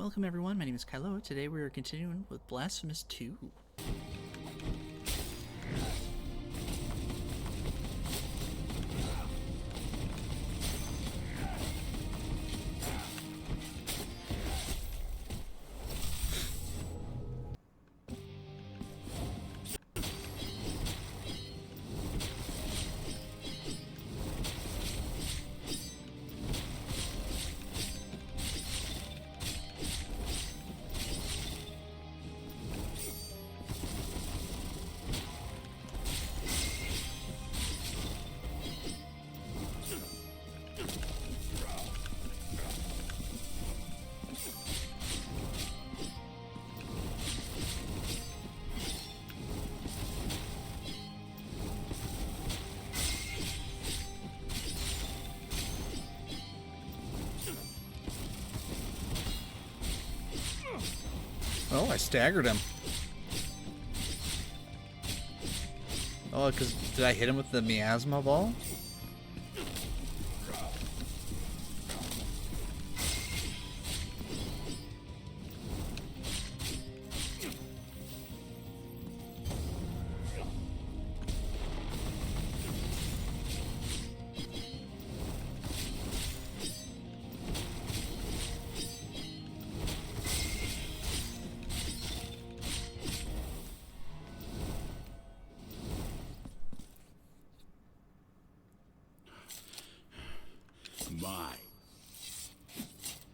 Welcome everyone, my name is Kylo. Today we are continuing with Blasphemous 2. Oh, I staggered him. Oh, because did I hit him with the miasma ball?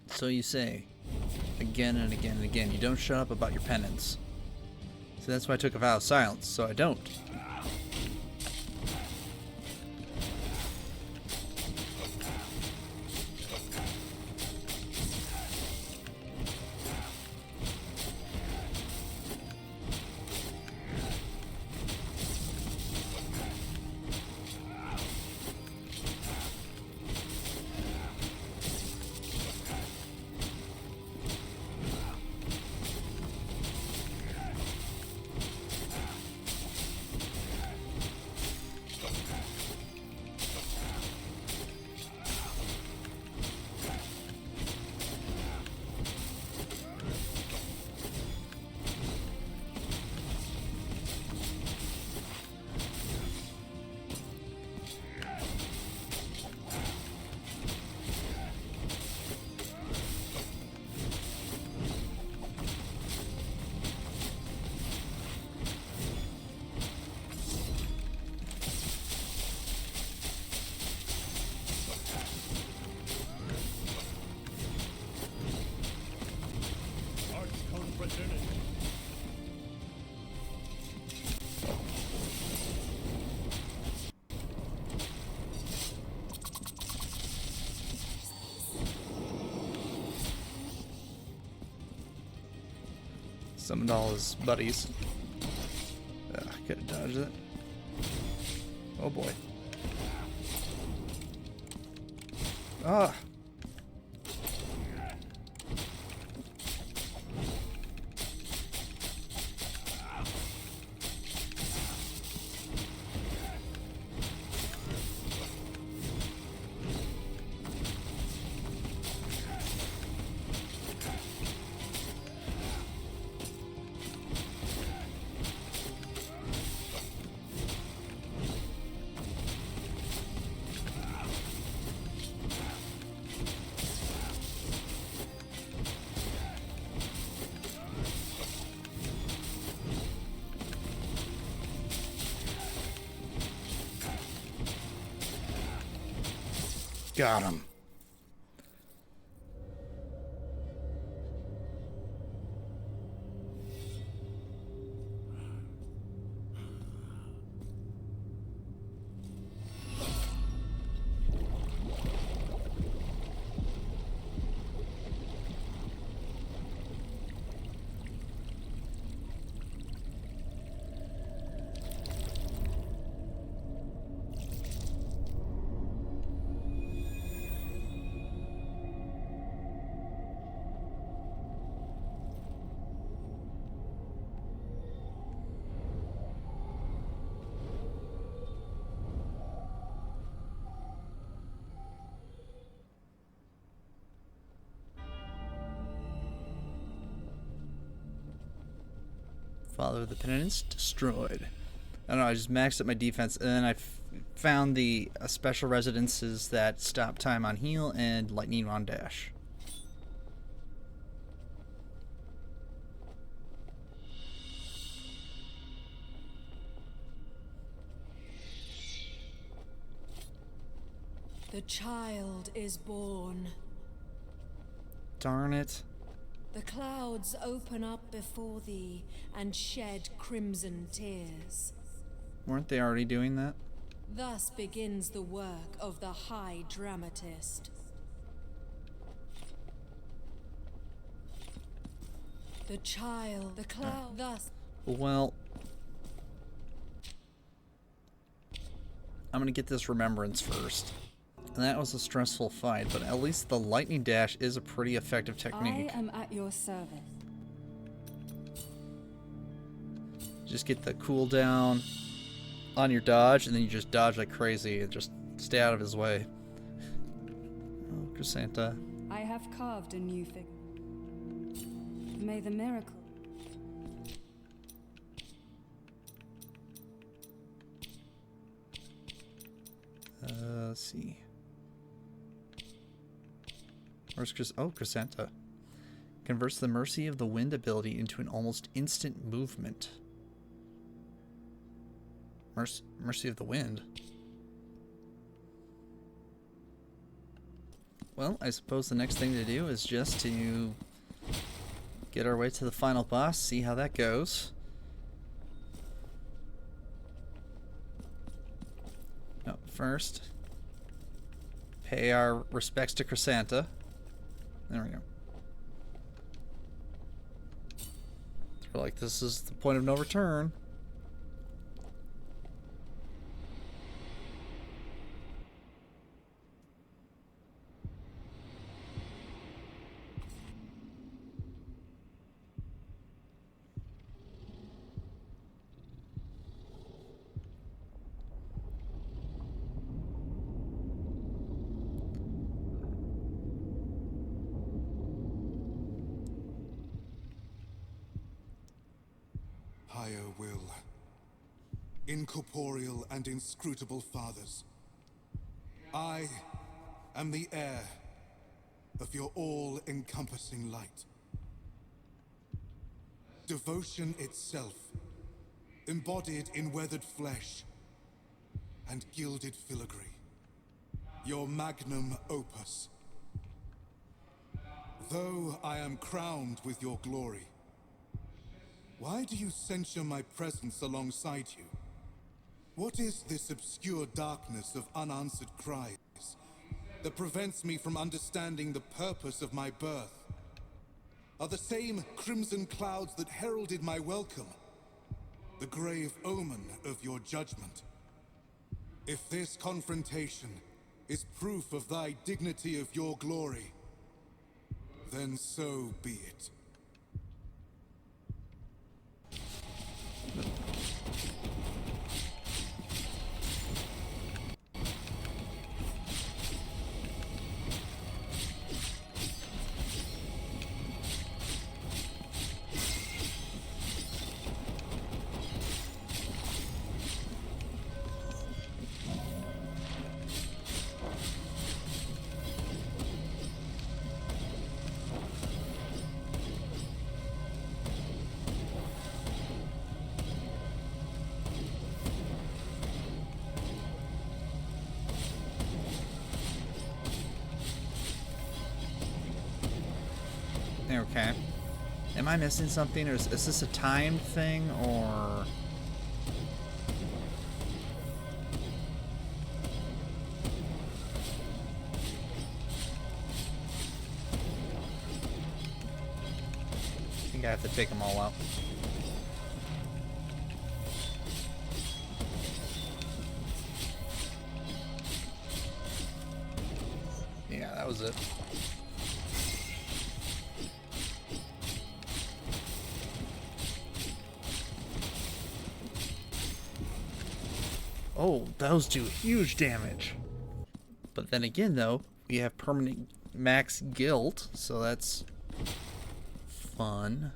So you say, again and again and again, you don't shut up about your penance. So that's why I took a vow of silence, so I don't. Summoned all his buddies. Could have dodged it. Oh boy. Ah! Got him. Father of the Penance destroyed. I don't know, I just maxed up my defense, and then I found the special residences that stop time on heal and lightning on dash. The child is born. Darn it. The clouds open up before thee and shed crimson tears. Weren't they already doing that? Thus begins the work of the High Dramatist. The child, the cloud, thus... Well, I'm gonna get this remembrance first. And that was a stressful fight, but at least the lightning dash is a pretty effective technique. I am at your service. Just get the cooldown on your dodge, and then you just dodge like crazy and just stay out of his way. Oh, Cvstodia. I have carved a new figure. May the miracle... Let's see. Where's Cvstodia. Converts the Mercy of the Wind ability into an almost instant movement. Mercy of the Wind? Well, I suppose the next thing to do is just to get our way to the final boss, see how that goes. No, first, pay our respects to Cvstodia. There we go. They're like, this is the point of no return. Higher will, incorporeal and inscrutable fathers, I am the heir of your all-encompassing light. Devotion itself, embodied in weathered flesh and gilded filigree, your magnum opus. Though I am crowned with your glory, why do you censure my presence alongside you? What is this obscure darkness of unanswered cries that prevents me from understanding the purpose of my birth? Are the same crimson clouds that heralded my welcome the grave omen of your judgment? If this confrontation is proof of thy dignity of your glory, then so be it. Okay. Am I missing something, or is this a timed thing, or... I think I have to take them all out. Yeah, that was it. Oh, those do huge damage. But then again, though, we have permanent max guilt, so that's fun.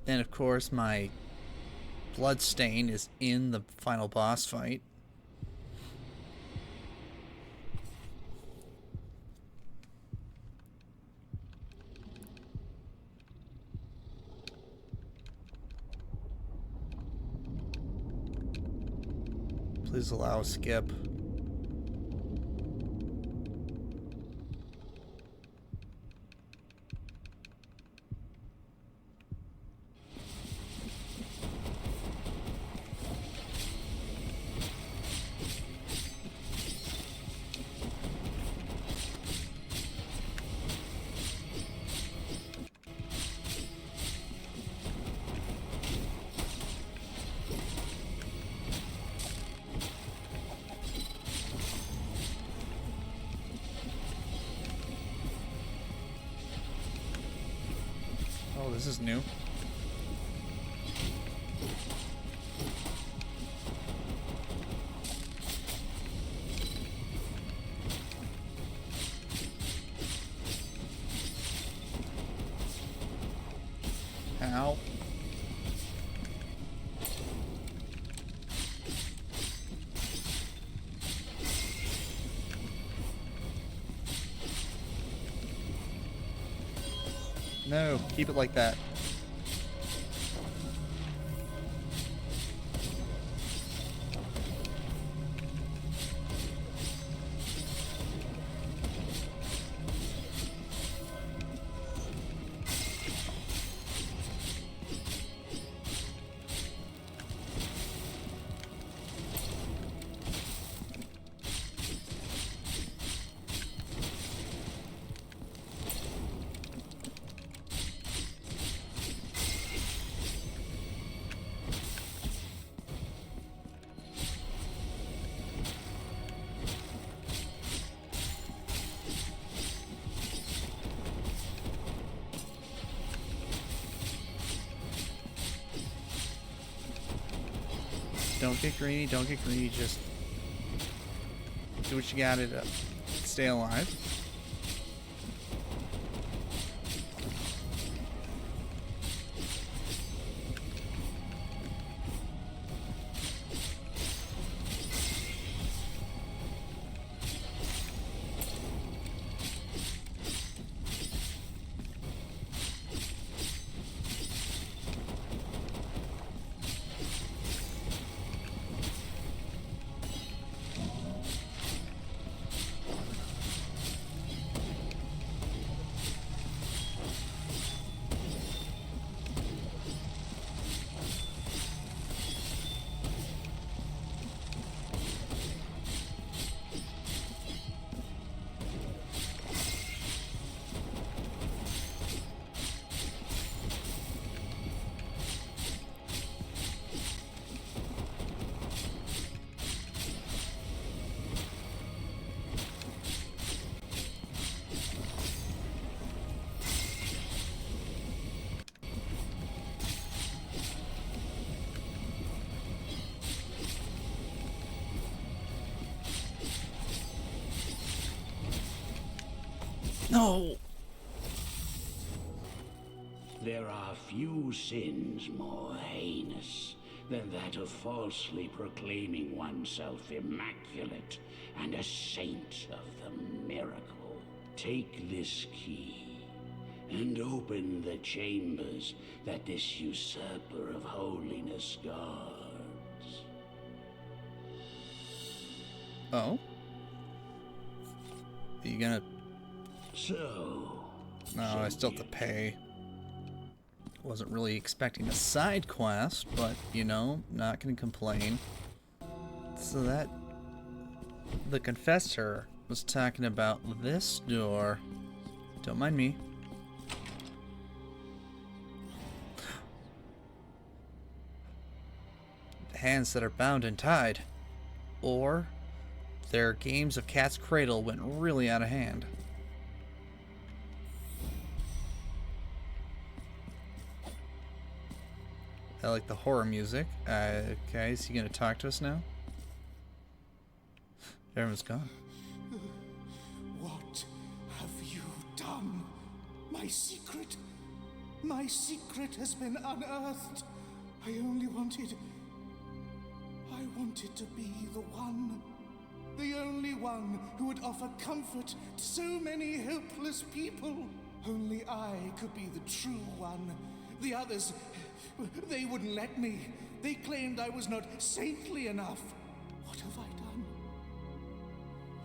And of course, my blood stain is in the final boss fight. Please allow a skip. Oh, this is new. Ow. No, keep it like that. Don't get greedy, don't get greedy, just do what you gotta to stay alive. No! There are few sins more heinous than that of falsely proclaiming oneself immaculate and a saint of the miracle. Take this key and open the chambers that this usurper of holiness guards. Oh? Are you gonna... So... No, I still have to pay. Wasn't really expecting a side quest, but, you know, not gonna complain. So that... The confessor was talking about this door. Don't mind me. Hands that are bound and tied. Or their games of Cat's Cradle went really out of hand. I like the horror music. Okay, is he gonna talk to us now? Everyone's gone. What have you done, my secret? My secret has been unearthed. I wanted to be the one. The only one who would offer comfort to so many helpless people. Only I could be the true one. The others, they wouldn't let me. They claimed I was not saintly enough. What have I done?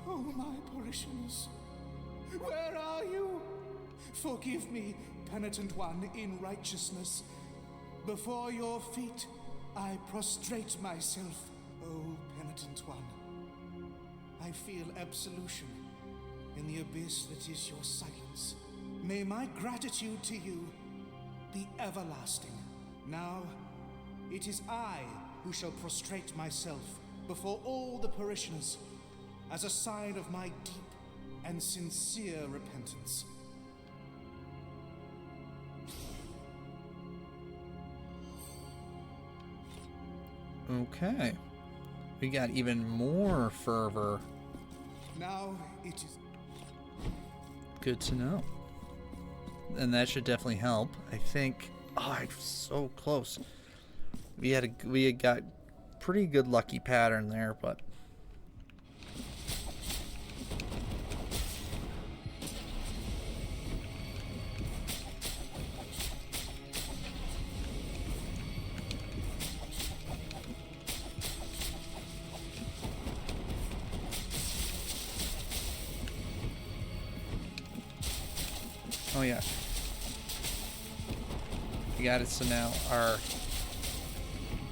Oh, my parishioners, where are you? Forgive me, Penitent One, in righteousness. Before your feet, I prostrate myself, oh Penitent One. I feel absolution in the abyss that is your silence. May my gratitude to you be everlasting. Now, it is I who shall prostrate myself before all the parishioners as a sign of my deep and sincere repentance. Okay. We got even more fervor. Now it is. Good to know. And that should definitely help. I think. Oh, I'm so close. We had got pretty good lucky pattern there, but. Oh yeah. We got it, so now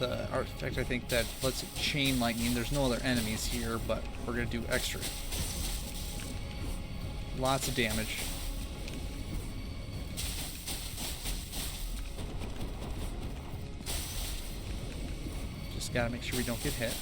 the artifact, I think, that lets it chain lightning. There's no other enemies here, but we're gonna do extra. Lots of damage. Just gotta make sure we don't get hit.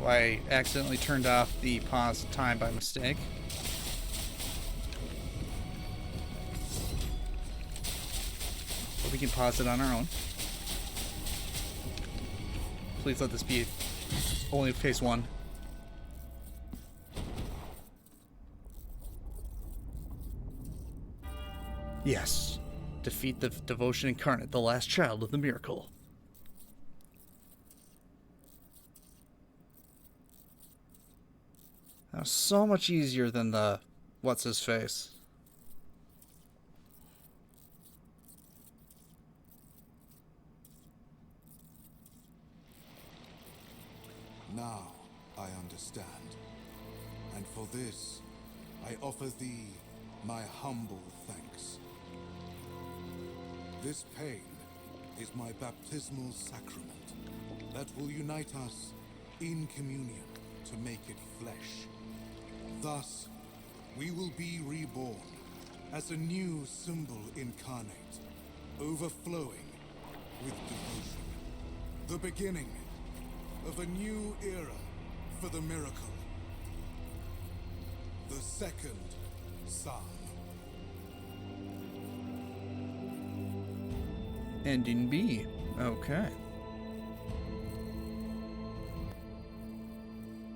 I accidentally turned off the pause time by mistake. But we can pause it on our own. Please let this be only phase 1. Yes. Defeat the Devotion Incarnate, the last child of the miracle. That was so much easier than the what's-his-face. Now I understand. And for this, I offer thee my humble thanks. This pain is my baptismal sacrament that will unite us in communion to make it flesh. Thus, we will be reborn as a new symbol incarnate, overflowing with devotion. The beginning of a new era for the miracle. The second Psalm. Ending B. Okay.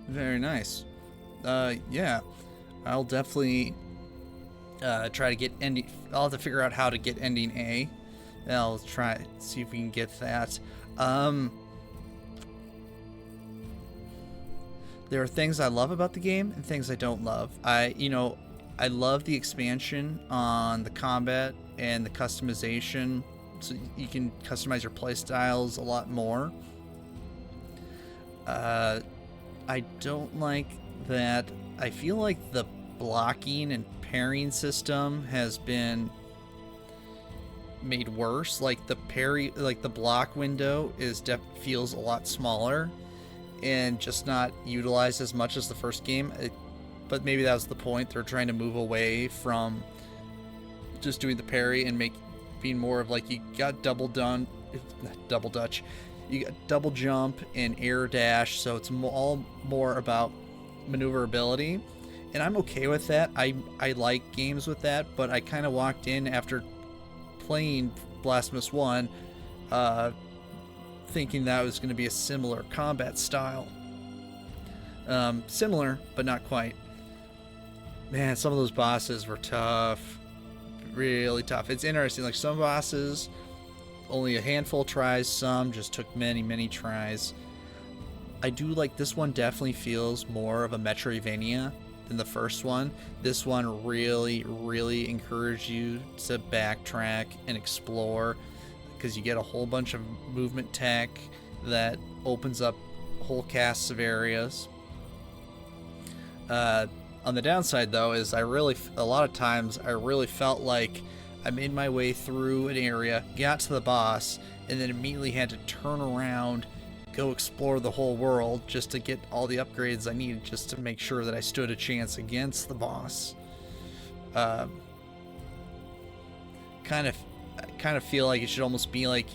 Very nice. Yeah. I'll definitely try to get ending. I'll have to figure out how to get ending A. And I'll try see if we can get that. There are things I love about the game and things I don't love. I love the expansion on the combat and the customization, so you can customize your playstyles a lot more. I don't like that. I feel like the blocking and parrying system has been made worse. Like the parry, like the block window feels a lot smaller and just not utilized as much as the first game. But maybe that was the point. They're trying to move away from just doing the parry and being more of like, you got double dutch, you got double jump and air dash, so it's all more about maneuverability, and I'm okay with that. I like games with that, but I kind of walked in after playing Blasphemous 1 thinking that was going to be a similar combat style. Similar, but not quite. Man, some of those bosses were tough. Really tough. It's interesting, like some bosses only a handful of tries, some just took many tries. I do like this one. Definitely feels more of a Metroidvania than the first one. This one really encourages you to backtrack and explore, because you get a whole bunch of movement tech that opens up whole casts of areas. On the downside, though, is a lot of times I really felt like I made my way through an area, got to the boss, and then immediately had to turn around, go explore the whole world just to get all the upgrades I needed just to make sure that I stood a chance against the boss. Kind of feel like it should almost be like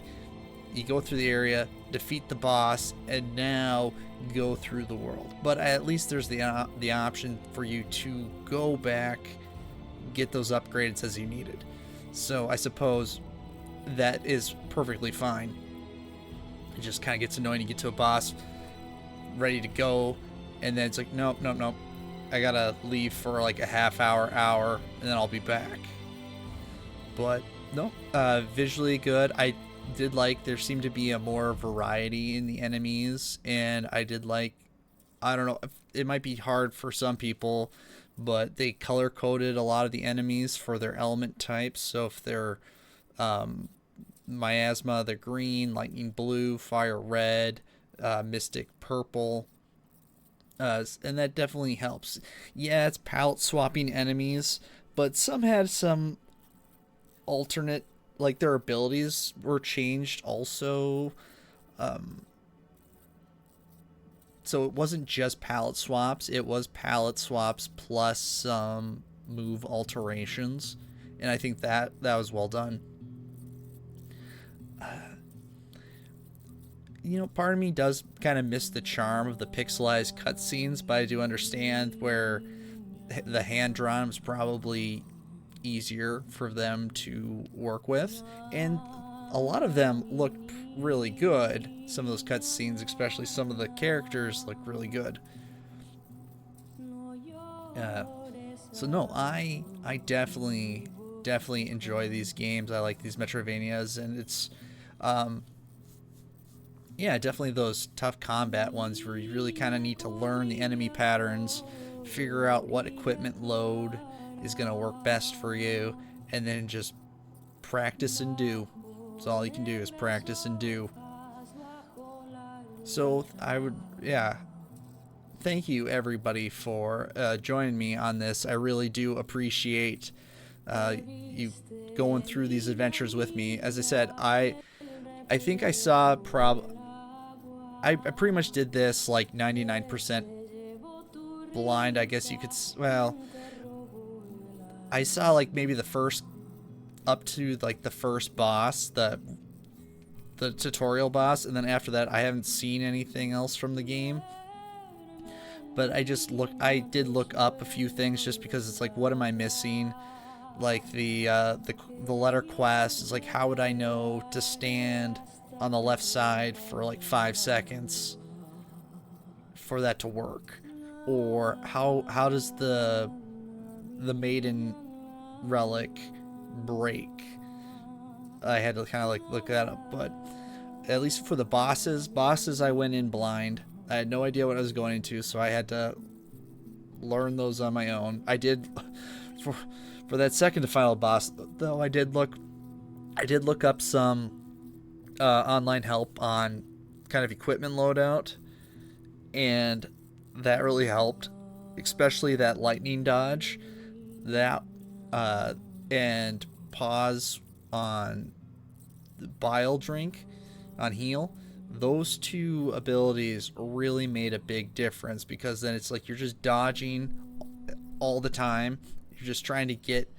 you go through the area, defeat the boss, and now go through the world. But at least there's the option for you to go back, get those upgrades as you needed. So I suppose that is perfectly fine. It just kind of gets annoying. You get to a boss, ready to go, and then it's like, nope. I gotta leave for like a half hour, and then I'll be back. But no, visually good. I did like there seemed to be a more variety in the enemies, and I did like, I don't know, it might be hard for some people, but they color coded a lot of the enemies for their element types. So if they're miasma, they're green, lightning blue, fire red, mystic purple, and that definitely helps. Yeah, it's palette swapping enemies, but some had some alternate, like their abilities were changed also. So it wasn't just palette swaps, it was palette swaps plus some move alterations, and I think that was well done. Part of me does kind of miss the charm of the pixelized cutscenes, but I do understand where the hand drawn was probably easier for them to work with, and a lot of them looked really good. Some of those cutscenes, especially some of the characters, look really good. So no, I definitely enjoy these games. I like these Metroidvanias, and it's definitely those tough combat ones where you really kind of need to learn the enemy patterns, figure out what equipment load is going to work best for you, and then just practice and do. That's all you can do is practice and do. So thank you everybody for joining me on this. I really do appreciate you going through these adventures with me. As I said, I think I saw I pretty much did this like 99% blind, I guess you could, I saw like maybe the first, up to like the first boss, the tutorial boss, and then after that I haven't seen anything else from the game. But I did look up a few things just because it's like, what am I missing? Like the letter quest is like, how would I know to stand on the left side for like 5 seconds for that to work? Or how does the maiden relic break? I had to kind of like look that up, but at least for the bosses I went in blind. I had no idea what I was going into, so I had to learn those on my own. I did for that second to final boss, though. I did look up some online help on kind of equipment loadout, and that really helped, especially that lightning dodge, that and pause on the Bile Drink, on Heal, those two abilities really made a big difference, because then it's like you're just dodging all the time. You're just trying to get,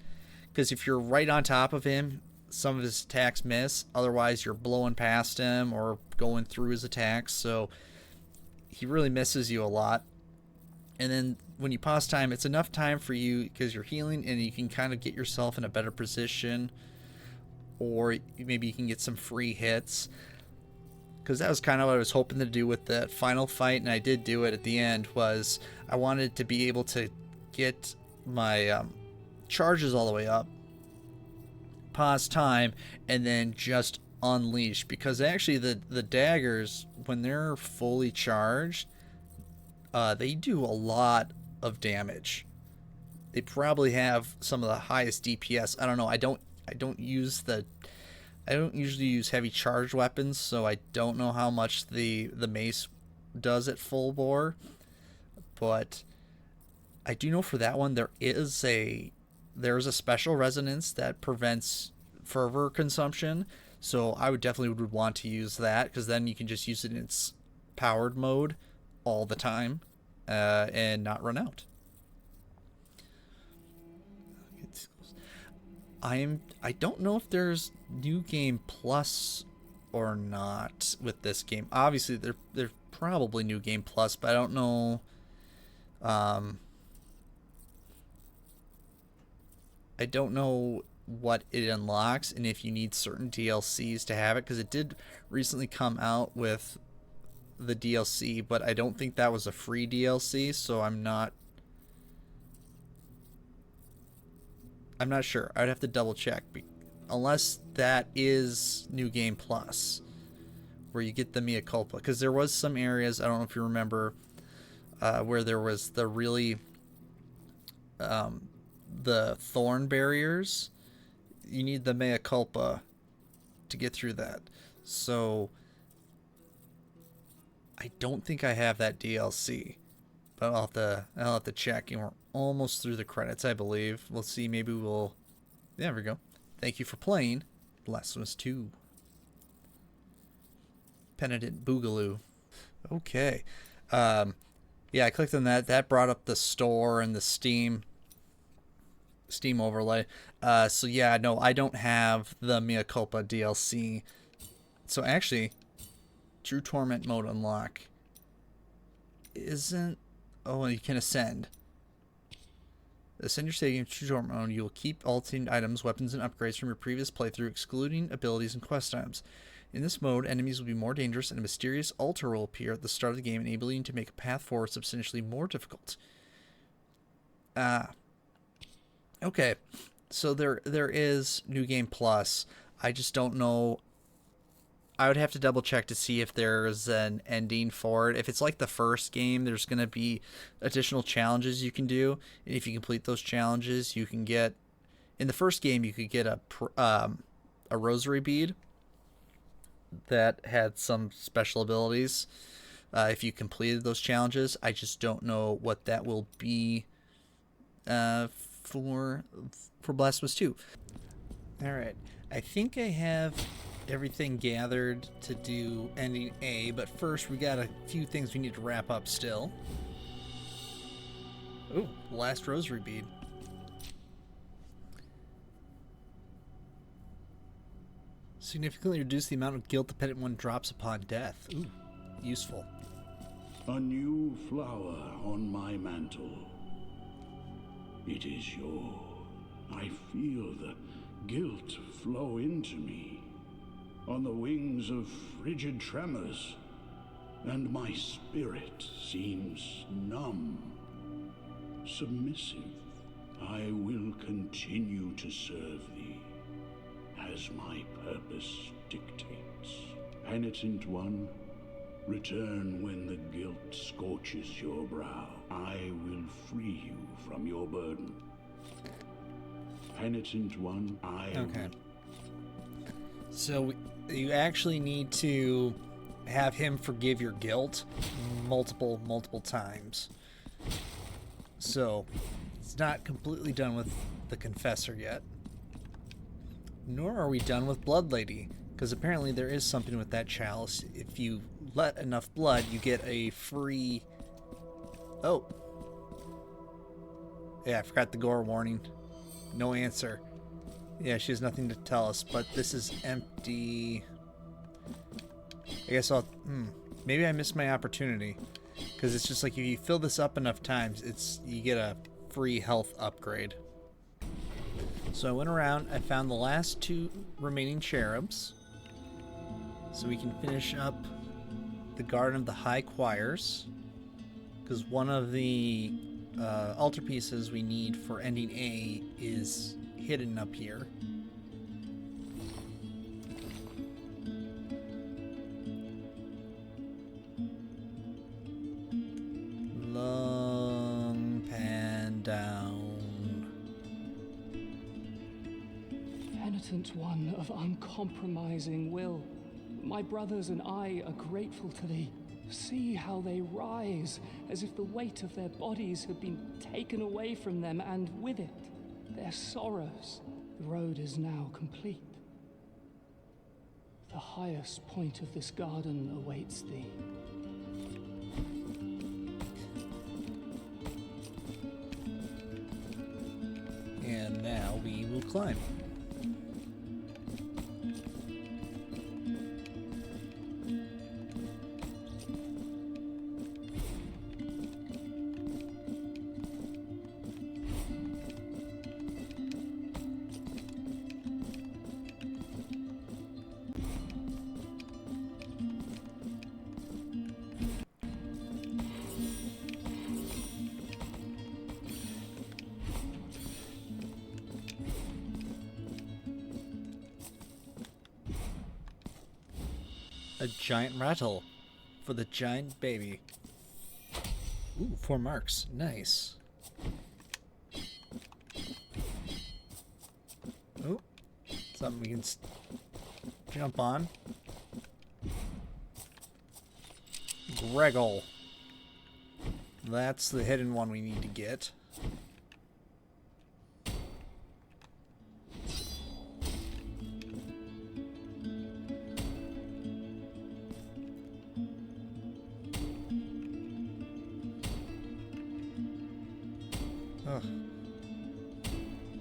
because if you're right on top of him, some of his attacks miss. Otherwise, you're blowing past him or going through his attacks. So he really misses you a lot. And then when you pause time, it's enough time for you because you're healing, and you can kind of get yourself in a better position, or maybe you can get some free hits. Because that was kind of what I was hoping to do with that final fight, and I did do it at the end, was I wanted to be able to get my charges all the way up, pause time, and then just unleash. Because actually the daggers, when they're fully charged, they do a lot of damage. They probably have some of the highest DPS. I don't know. I don't usually use heavy charged weapons, so I don't know how much the mace does at full bore. But I do know for that one there's a special resonance that prevents fervor consumption. So I would want to use that, because then you can just use it in its powered mode all the time, and not run out. I don't know if there's New Game Plus or not with this game. Obviously, there's probably New Game Plus, but I don't know. I don't know what it unlocks and if you need certain DLCs to have it, because it did recently come out with the DLC, but I don't think that was a free DLC, so I'm not sure. I'd have to double check, unless that is New Game Plus, where you get the mea culpa. Because there was some areas, I don't know if you remember, where there was the really the thorn barriers. You need the mea culpa to get through that. So I don't think I have that DLC, but I'll have to check. And we're almost through the credits, I believe. We'll see. Maybe we'll. There we go. Thank you for playing Blasphemous 2. Penitent Boogaloo. Okay. Yeah, I clicked on that. That brought up the store and the Steam overlay. So yeah, no, I don't have the Mea Culpa DLC. So actually, True Torment mode unlock isn't. Oh, you can ascend. Ascend your stadium to True Torment mode. You will keep all themed items, weapons, and upgrades from your previous playthrough, excluding abilities and quest items. In this mode, enemies will be more dangerous, and a mysterious altar will appear at the start of the game, enabling you to make a path forward substantially more difficult. Okay, so there is New Game Plus. I just don't know. I would have to double check to see if there's an ending for it. If it's like the first game, there's going to be additional challenges you can do. And if you complete those challenges, you can get... In the first game, you could get a rosary bead that had some special abilities if you completed those challenges. I just don't know what that will be for Blasphemous 2. Alright, I think I have everything gathered to do ending A, but first we got a few things we need to wrap up still. Ooh, last rosary bead. Significantly reduce the amount of guilt the Penitent One drops upon death. Ooh, useful. A new flower on my mantle. It is yours. I feel the guilt flow into me on the wings of frigid tremors, and my spirit seems numb, submissive. I will continue to serve thee as my purpose dictates. Penitent One, return when the guilt scorches your brow. I will free you from your burden. Penitent One, Okay. So you actually need to have him forgive your guilt multiple times. So it's not completely done with the confessor yet. Nor are we done with Blood Lady, because apparently there is something with that chalice. If you let enough blood, you get a free... Oh. Yeah, I forgot the gore warning. No answer. Yeah, she has nothing to tell us, but this is empty. I guess I'll... maybe I missed my opportunity. Because it's just like if you fill this up enough times, you get a free health upgrade. So I went around, I found the last 2 remaining cherubs. So we can finish up the Garden of the High Choirs. Because one of the altarpieces we need for ending A is hidden up here. Long pan down. Penitent One of uncompromising will, my brothers and I are grateful to thee. See how they rise, as if the weight of their bodies had been taken away from them, and with it, their sorrows. The road is now complete. The highest point of this garden awaits thee. And now we will climb. A giant rattle for the giant baby. Ooh, 4 marks. Nice. Oh, something we can jump on. Greggle. That's the hidden one we need to get.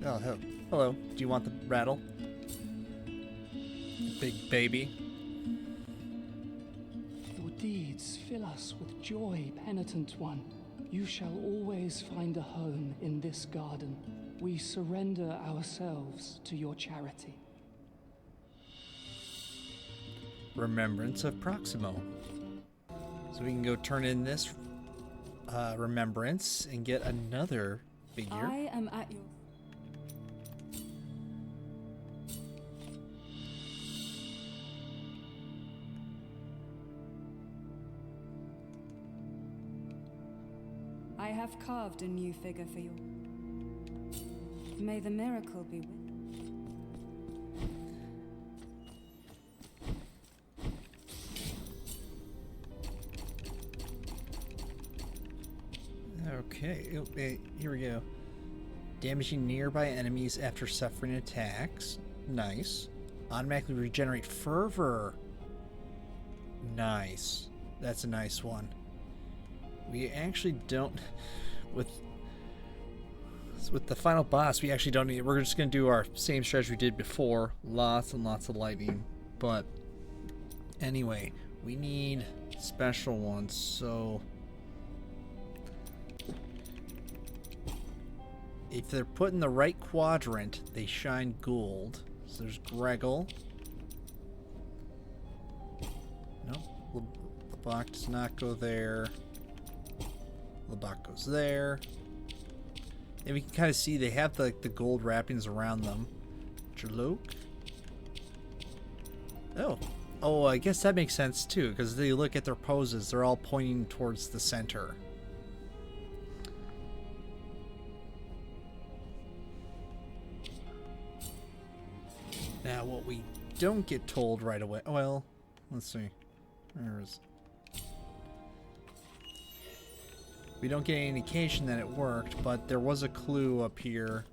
Oh, hello. Do you want the rattle? Big baby. Your deeds fill us with joy, Penitent One. You shall always find a home in this garden. We surrender ourselves to your charity. Remembrance of Proximo. So we can go turn in this remembrance and get another figure. I am at your... I have carved a new figure for you. May the miracle be with you. Okay, here we go. Damaging nearby enemies after suffering attacks. Nice. Automatically regenerate fervor. Nice. That's a nice one. We actually don't... With the final boss, we actually don't need... We're just going to do our same strategy we did before. Lots and lots of lightning. But anyway, we need special ones, so... If they're put in the right quadrant, they shine gold. So there's Greggle. Nope. Lebach does not go there. Lebach goes there. And we can kind of see they have the gold wrappings around them. Jalok. Oh, I guess that makes sense too, because they look at their poses, they're all pointing towards the center. Now, what we don't get told right away... Well, let's see. Where is... We don't get any indication that it worked, but there was a clue up here.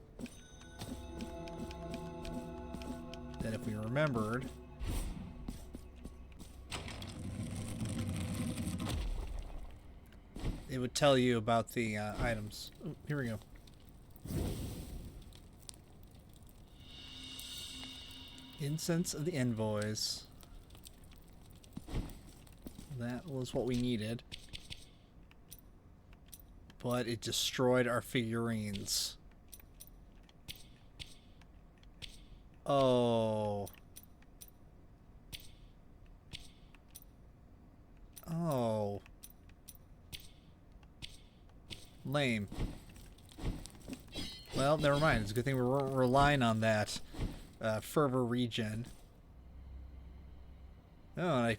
that if we remembered, it would tell you about the items. Ooh, here we go. Incense of the Envoys. That was what we needed. But it destroyed our figurines. Oh. Oh. Lame. Well, never mind. It's a good thing we're relying on that fervor regen. Oh, and I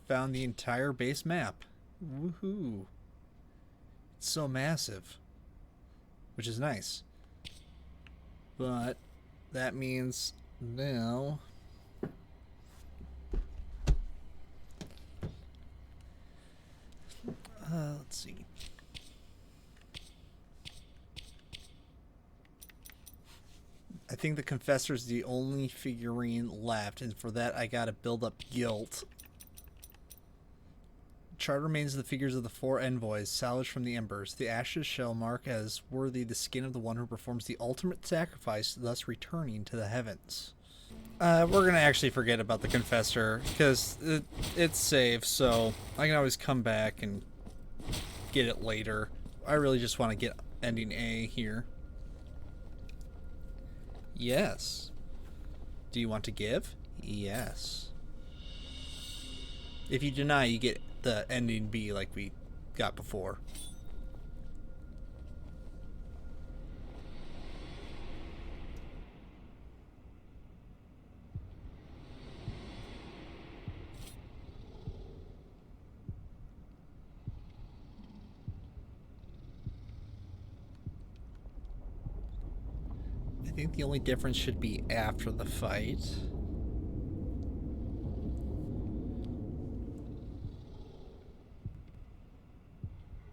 found the entire base map. Woohoo. It's so massive. Which is nice. But that means now let's see. I think the Confessor's the only figurine left, and for that I gotta build up guilt. Chart remains of the figures of the 4 envoys salvaged from the embers. The ashes shall mark as worthy the skin of the one who performs the ultimate sacrifice, thus returning to the heavens. We're gonna actually forget about the Confessor, because it's safe, so I can always come back and get it later. I really just want to get ending A here. Yes. Do you want to give? Yes. If you deny, you get the ending B like we got before. I think the only difference should be after the fight.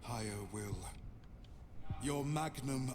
Higher will. Your magnum.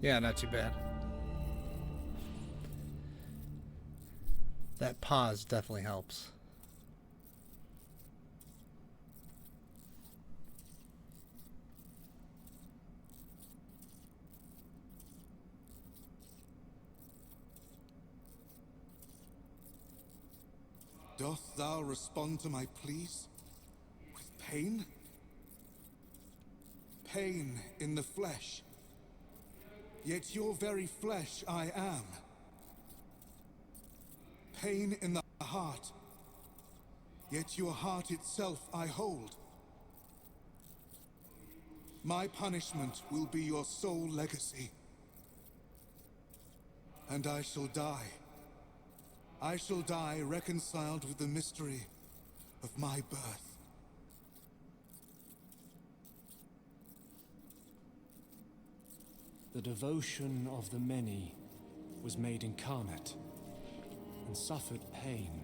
Yeah, not too bad. That pause definitely helps. Doth thou respond to my pleas? With pain? Pain in the flesh. Yet your very flesh I am. Pain in the heart. Yet your heart itself I hold. My punishment will be your sole legacy. and I shall die. I shall die reconciled with the mystery of my birth. The devotion of the many was made incarnate, and suffered pain.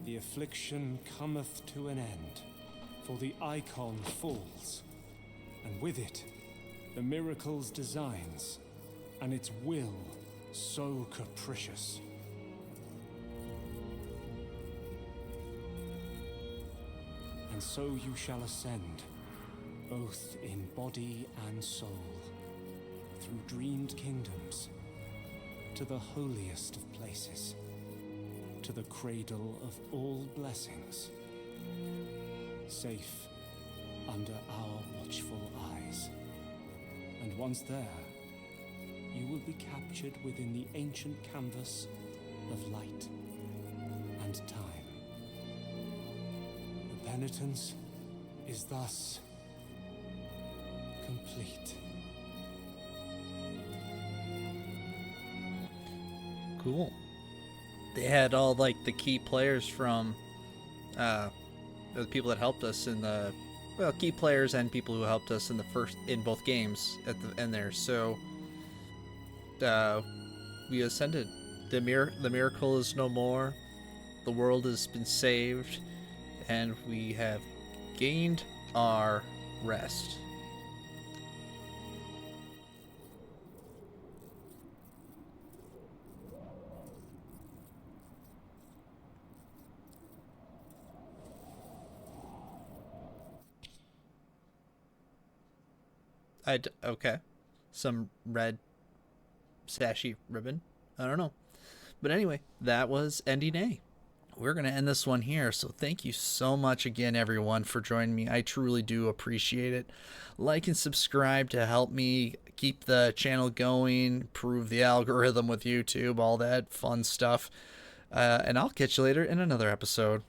The affliction cometh to an end, for the icon falls, and with it, the miracle's designs, and its will so capricious. And so you shall ascend, both in body and soul, through dreamed kingdoms, to the holiest of places, to the cradle of all blessings, safe under our watchful eyes. And once there, you will be captured within the ancient canvas of light and time. The penitence is thus complete. Cool. They had all like the key players from the people that helped us in the key players and people who helped us in both games at the end there. So we ascended. The miracle is no more. The world has been saved, and we have gained our rest. Okay. Some red sashy ribbon. I don't know. But anyway, that was Ending A. We're going to end this one here. So thank you so much again, everyone, for joining me. I truly do appreciate it. Like and subscribe to help me keep the channel going, improve the algorithm with YouTube, all that fun stuff. And I'll catch you later in another episode.